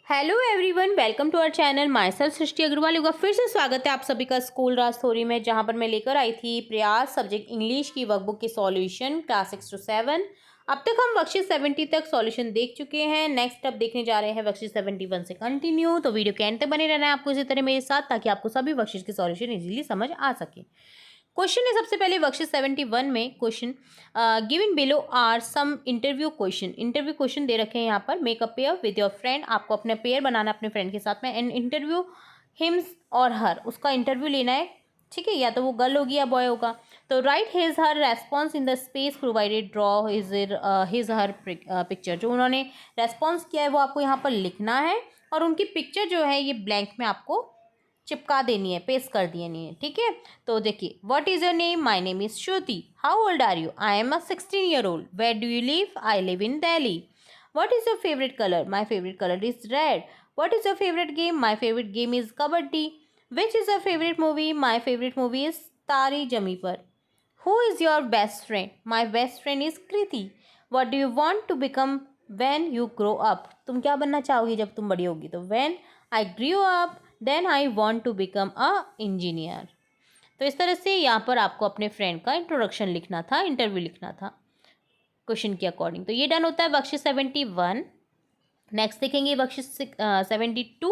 Hello everyone, welcome to our channel. Myself Srishti Agarwal. होगा फिर से स्वागत है आप सभी का स्कूल राज स्टोरी में, जहां पर मैं लेकर आई थी प्रयास सब्जेक्ट इंग्लिश की वर्कबुक के सॉल्यूशन क्लास 6 to 7। अब तक हम वर्कशीट 70 तक सॉल्यूशन देख चुके हैं। नेक्स्ट अब देखने जा रहे हैं वर्कशीट 71 से कंटिन्यू। तो वीडियो के एंड तक बने रहना है आपको इसी तरह मेरे साथ, ताकि आपको सभी वर्कशीट के सॉल्यूशन इजीली समझ आ सके। क्वेश्चन है सबसे पहले वर्कशीट 71 में question given below are some interview question दे रखे हैं यहाँ पर। Make a pair with your friend, आपको अपने पेयर बनाना है अपने फ्रेंड के साथ में। एंड इंटरव्यू हिम्स और हर, उसका इंटरव्यू लेना है, ठीक है, या तो वो गर्ल होगी या बॉय होगा। तो right his her response in the space provided, draw his her picture. जो उन्होंने रेस्पॉन्स किया है वो आपको यहाँ पर लिखना है, और उनकी पिक्चर जो है ये ब्लैंक में आपको चिपका देनी है, पेस्ट कर देनी है, ठीक है। तो देखिए, what is your name? My name is Shruti. How old are you? I am a 16-year-old। Where do you live? I live in Delhi. What is your favourite colour? My favourite colour is red. What is your favourite game? My favourite game is kabaddi. Which is your favourite movie? My favourite movie is Taare Zameen Par. Who is your best friend? My best friend is Kriti. What do you want to become when you grow up? तुम क्या बनना चाहोगी जब तुम बड़ी होगी? तो when I grew up then I want to become a engineer. तो इस तरह से यहाँ पर आपको अपने फ्रेंड का इंट्रोडक्शन लिखना था, इंटरव्यू लिखना था क्वेश्चन के अकॉर्डिंग। तो ये डन होता है वर्कशीट 71। नेक्स्ट देखेंगे वर्कशीट 72।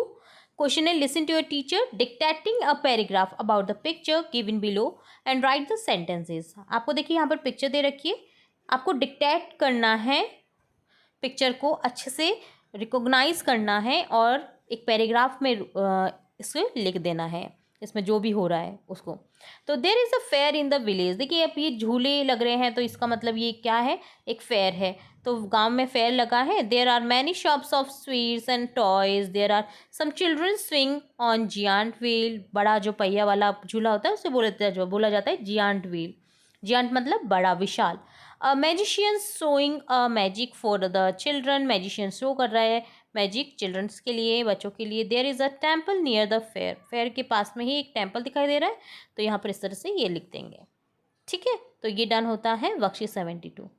क्वेश्चन है listen to your teacher dictating a paragraph about the picture given below and write the sentences. आपको देखिए यहाँ पर पिक्चर दे रखी है, आपको डिक्टेट करना है, पिक्चर को अच्छे से रिकॉग्नाइज करना है और एक पैराग्राफ में इसे लिख देना है, इसमें जो भी हो रहा है उसको। तो there is a fair in the village. देखिए अब ये झूले लग रहे हैं, तो इसका मतलब ये क्या है? एक फेयर है। तो गांव में फेयर लगा है। There are many shops of sweets and toys. There are some children swing on giant wheel. बड़ा जो पहिया वाला झूला होता है उसे बोला जाता है जियांट व्हील। जियांट मतलब बड़ा, विशाल। Magician showing a magic for the children. Magician show कर रहा है मैजिक चिल्ड्रंस के लिए, बच्चों के लिए। There is a temple near the fair. Fair के पास में ही एक टेम्पल दिखाई दे रहा है, तो यहाँ पर इस तरह से ये लिख देंगे, ठीक है। तो ये डन होता है वर्कशीट 72।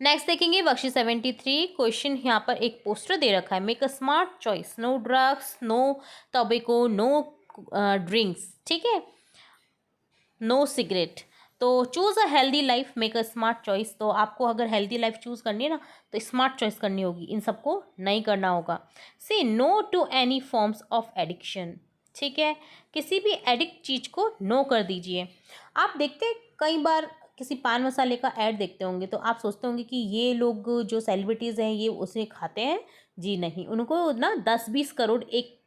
नेक्स्ट देखेंगे वर्कशीट 73। क्वेश्चन यहाँ पर एक पोस्टर दे रखा है, make a smart choice, no drugs, no tobacco, no drinks, ठीक है, नो सिगरेट। तो choose a healthy life, make a smart choice. तो आपको अगर हेल्दी लाइफ चूज़ करनी है ना, तो स्मार्ट चॉइस करनी होगी, इन सबको नहीं करना होगा। Say no to any forms of addiction, ठीक है, किसी भी एडिक्ट चीज़ को नो कर दीजिए। आप देखते हैं कई बार किसी पान मसाले का ऐड देखते होंगे, तो आप सोचते होंगे कि ये लोग जो सेलिब्रिटीज़ हैं ये उसे खाते हैं। जी नहीं, उनको ना 10-20 करोड़ एक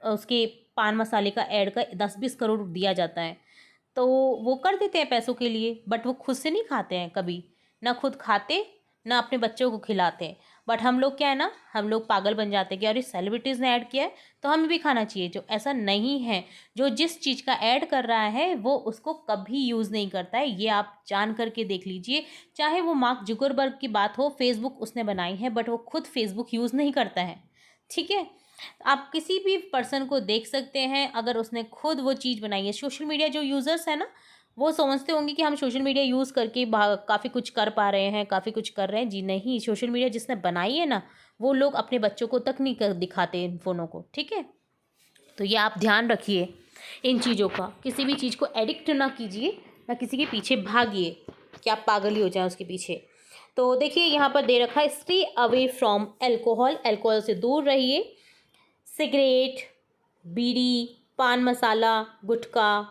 उसके पान मसाले का ऐड का 10-20 करोड़ दिया जाता है। तो वो कर देते हैं पैसों के लिए, बट वो खुद से नहीं खाते हैं कभी, ना खुद खाते ना अपने बच्चों को खिलाते हैं। बट हम लोग क्या है ना, हम लोग पागल बन जाते हैं कि अरे सेलिब्रिटीज़ ने ऐड किया है तो हमें भी खाना चाहिए। जो ऐसा नहीं है, जो जिस चीज़ का ऐड कर रहा है वो उसको कभी यूज़ नहीं करता है, ये आप जान करके देख लीजिए। चाहे वो मार्क जुकरबर्ग की बात हो, फेसबुक उसने बनाई है बट वो खुद फेसबुक यूज़ नहीं करता है, ठीक है। आप किसी भी पर्सन को देख सकते हैं, अगर उसने खुद वो चीज़ बनाई है। सोशल मीडिया जो यूज़र्स हैं ना, वो समझते होंगे कि हम सोशल मीडिया यूज़ करके काफ़ी कुछ कर पा रहे हैं, काफ़ी कुछ कर रहे हैं। जी नहीं, सोशल मीडिया जिसने बनाई है ना, वो लोग अपने बच्चों को तक नहीं कर दिखाते इन फ़ोनों को, ठीक है। तो ये आप ध्यान रखिए इन चीज़ों का, किसी भी चीज़ को एडिक्ट ना कीजिए, ना किसी के पीछे भागिए कि आप पागल ही हो जाए उसके पीछे। तो देखिए यहाँ पर दे रखा है, stay away from alcohol, alcohol से दूर रहिए। सिगरेट, बीड़ी, पान मसाला, गुटखा,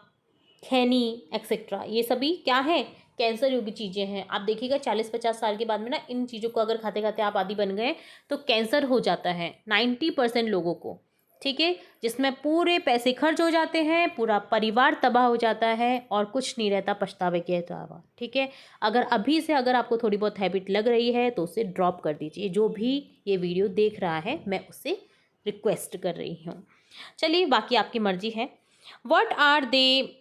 खैनी एक्सेट्रा, ये सभी क्या है? कैंसर योग्य चीज़ें हैं। आप देखिएगा 40-50 साल के बाद में ना इन चीज़ों को अगर खाते खाते आप आदी बन गए तो कैंसर हो जाता है 90% लोगों को, ठीक है, जिसमें पूरे पैसे खर्च हो जाते हैं, पूरा परिवार तबाह हो जाता है और कुछ नहीं रहता पछतावे के अलावा, ठीक है। अगर अभी से अगर आपको थोड़ी बहुत हैबिट लग रही है तो उसे ड्रॉप कर दीजिए। जो भी ये वीडियो देख रहा है मैं उससे रिक्वेस्ट कर रही हूँ। चलिए बाकी आपकी मर्जी है। What are they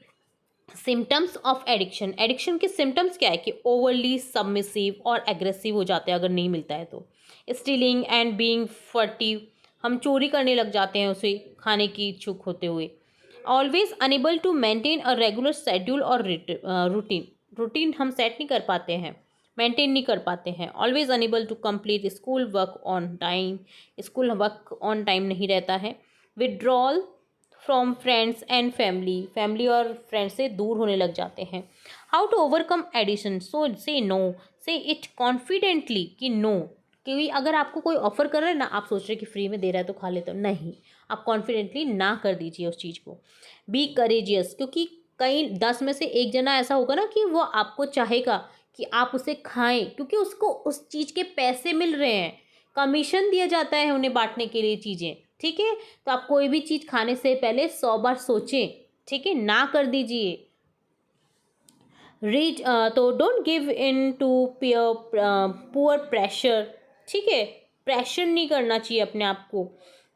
symptoms of addiction? Addiction के सिम्टम्स क्या है कि ओवरली सबमिसिव और एग्रेसिव हो जाते हैं अगर नहीं मिलता है तो। स्टीलिंग एंड बीइंग फर्टिव, हम चोरी करने लग जाते हैं उसे खाने की इच्छुक होते हुए। Always unable to maintain a regular schedule और रूटीन, रूटीन हम सेट नहीं कर पाते हैं। मेंटेन नहीं कर पाते हैं। Always unable to complete school work on time, school work on time नहीं रहता है। Withdrawal from friends and family, family और फ्रेंड्स से दूर होने लग जाते हैं। How to overcome addiction, so say no, से इट कॉन्फिडेंटली कि नो, क्योंकि अगर आपको कोई ऑफर कर रहा है ना, आप सोच रहे कि फ्री में दे रहा है तो खा लेते हो, नहीं, आप कॉन्फिडेंटली ना कर दीजिए उस चीज़ को। बी करेजियस, क्योंकि कई 10 में से एक जना ऐसा होगा ना कि वो आपको चाहेगा कि आप उसे खाएं, क्योंकि उसको उस चीज़ के पैसे मिल रहे हैं, कमीशन दिया जाता है उन्हें बांटने के लिए चीज़ें, ठीक है। तो आप कोई भी चीज़ खाने से पहले 100 बार सोचें, ठीक है, ना कर दीजिए। तो don't give in to poor pressure, ठीक है, प्रेशर नहीं करना चाहिए अपने आप को।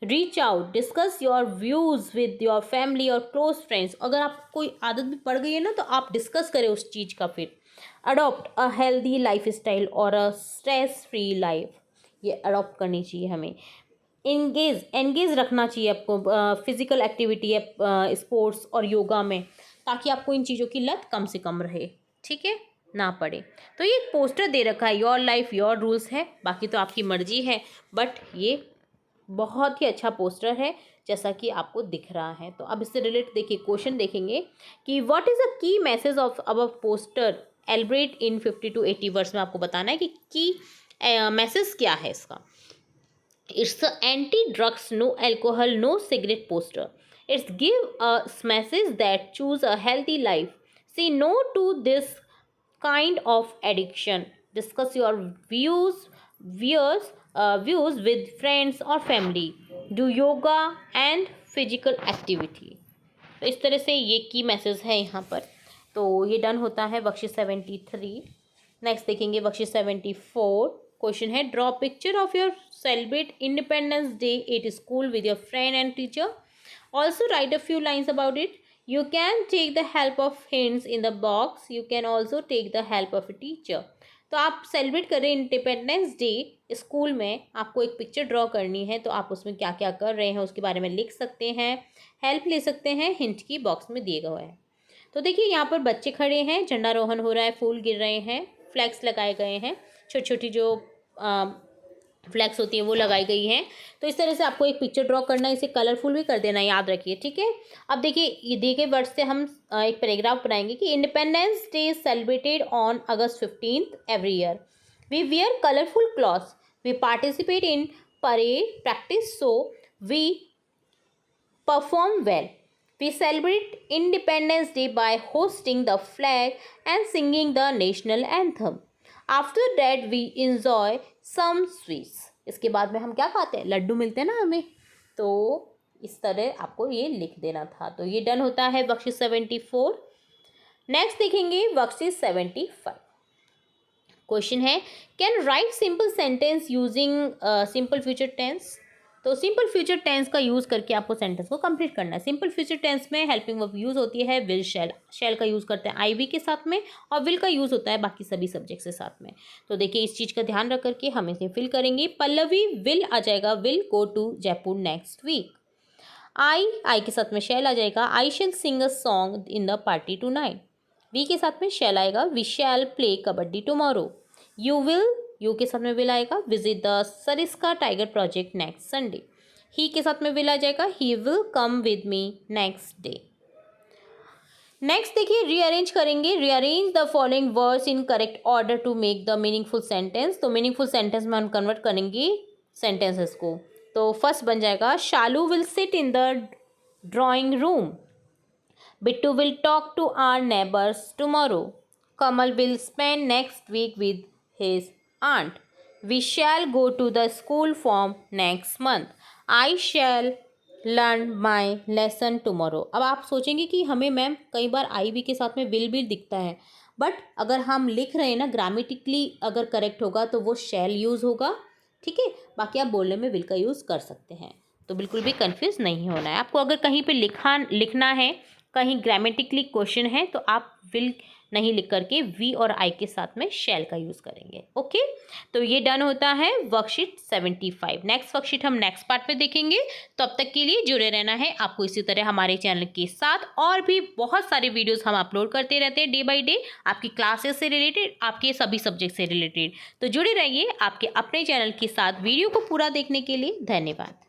Reach out, discuss your views with your family और क्लोज फ्रेंड्स, अगर आप कोई आदत भी पड़ गई है ना तो आप डिस्कस करें उस चीज़ का। फिर अडॉप्ट अ हेल्दी लाइफ स्टाइल और अ स्ट्रेस फ्री लाइफ, ये अडॉप्ट करनी चाहिए हमें। एंगेज रखना चाहिए आपको फिजिकल एक्टिविटी है, स्पोर्ट्स और योगा में, ताकि आपको इन चीज़ों की लत कम से कम रहे, ठीक है, ना पड़े। तो ये एक पोस्टर दे रखा है, योर लाइफ योर रूल्स है, बाकी तो आपकी मर्जी है, बट ये बहुत ही अच्छा पोस्टर है जैसा कि आपको दिख रहा है। तो अब इससे रिलेटेड देखिए क्वेश्चन देखेंगे कि what is the key message of above poster, elaborate in 50 to 80 words में आपको बताना है कि की मैसेज क्या है इसका। It's the anti-drugs, no alcohol, no cigarette poster. It's give a message that choose a healthy life. Say no to this kind of addiction. Discuss your views with friends or family. Do yoga and physical activity. तो इस तरह से ये की message है यहाँ पर। तो ये डन होता है बख्शिश 73। नेक्स्ट देखेंगे बख्शिश 74। क्वेश्चन है draw picture of your celebrate independence day at school with your friend and teacher, also write a few lines about it. You can take the help of hints in the box, you can also take the help of a teacher. तो आप celebrate कर रहे हैं independence day school में, आपको एक picture draw करनी है, तो आप उसमें क्या क्या कर रहे हैं उसके बारे में लिख सकते हैं, हेल्प ले सकते हैं, हिंट की बॉक्स में दिए गए हैं। तो देखिए यहाँ पर बच्चे खड़े हैं, झंडारोहण हो रहा है, फूल गिर रहे हैं, फ्लैग्स लगाए गए हैं, छोटी छोटी जो फ्लैग्स होती हैं वो लगाई गई हैं। तो इस तरह से आपको एक पिक्चर ड्रॉ करना है, इसे कलरफुल भी कर देना, याद रखिए, ठीक है। अब देखिए ये दिए गए वर्ड से हम एक पैराग्राफ बनाएंगे कि independence day celebrated on August 15th every year. We wear colourful clothes, we participate in parade practice, so we perform well. We celebrate Independence Day by hosting the flag and singing the national anthem. After that we enjoy some sweets. इसके बाद में हम क्या खाते हैं, लड्डू मिलते हैं ना हमें। तो इस तरह आपको ये लिख देना था। तो ये डन होता है बख्शिश 74। नेक्स्ट देखेंगे बख्शिश 75। क्वेश्चन है can write simple sentence using simple future tense. तो सिंपल फ्यूचर टेंस का यूज़ करके आपको सेंटेंस को कंप्लीट करना है। सिंपल फ्यूचर टेंस में हेल्पिंग वर्ब यूज़ होती है विल शैल, शैल का यूज़ करते हैं आईवी के साथ में, और विल का यूज़ होता है बाकी सभी सब्जेक्ट्स के साथ में। तो देखिए इस चीज़ का ध्यान रख करके हम इसे फिल करेंगे। पल्लवी विल आ जाएगा, will go to Jaipur next week. I के साथ में शैल आ जाएगा, I shall sing a song in the party tonight. We के साथ में शैल आएगा, we shall play kabaddi tomorrow. You will, you के साथ में विल आएगा, visit the Sariska tiger project next Sunday. He के साथ में विल आ जाएगा, he will come with me next day. Next देखिए रीअरेंज करेंगे। Rearrange the following words in correct order to make the meaningful sentence. तो मीनिंगफुल सेंटेंस में हम कन्वर्ट करेंगे सेंटेंसेस को। तो फर्स्ट बन जाएगा Shalu will sit in the drawing room, Bittu will talk to our neighbours tomorrow, Kamal will spend next week with his aunt, we shall go to the school form next month, I shall learn my lesson tomorrow. अब आप सोचेंगे कि हमें ma'am कई बार आई we के साथ में will भी दिखता है, बट अगर हम लिख रहे हैं ना ग्रामेटिकली अगर करेक्ट होगा तो वो शैल यूज़ होगा, ठीक है। बाकी आप बोलने में विल का यूज़ कर सकते हैं, तो बिल्कुल भी कंफ्यूज नहीं होना है आपको। अगर कहीं पे लिखना है, कहीं ग्रामेटिकली क्वेश्चन है, तो आप विल नहीं लिख करके वी और आई के साथ में शैल का यूज़ करेंगे। ओके, तो ये डन होता है वर्कशीट 75। नेक्स्ट वर्कशीट हम नेक्स्ट पार्ट में देखेंगे। तो अब तक के लिए जुड़े रहना है आपको इसी तरह हमारे चैनल के साथ। और भी बहुत सारे वीडियोस हम अपलोड करते रहते हैं डे बाय डे, आपकी क्लासेस से रिलेटेड, आपके सभी सब्जेक्ट से रिलेटेड। तो जुड़े रहिए आपके अपने चैनल के साथ। वीडियो को पूरा देखने के लिए धन्यवाद।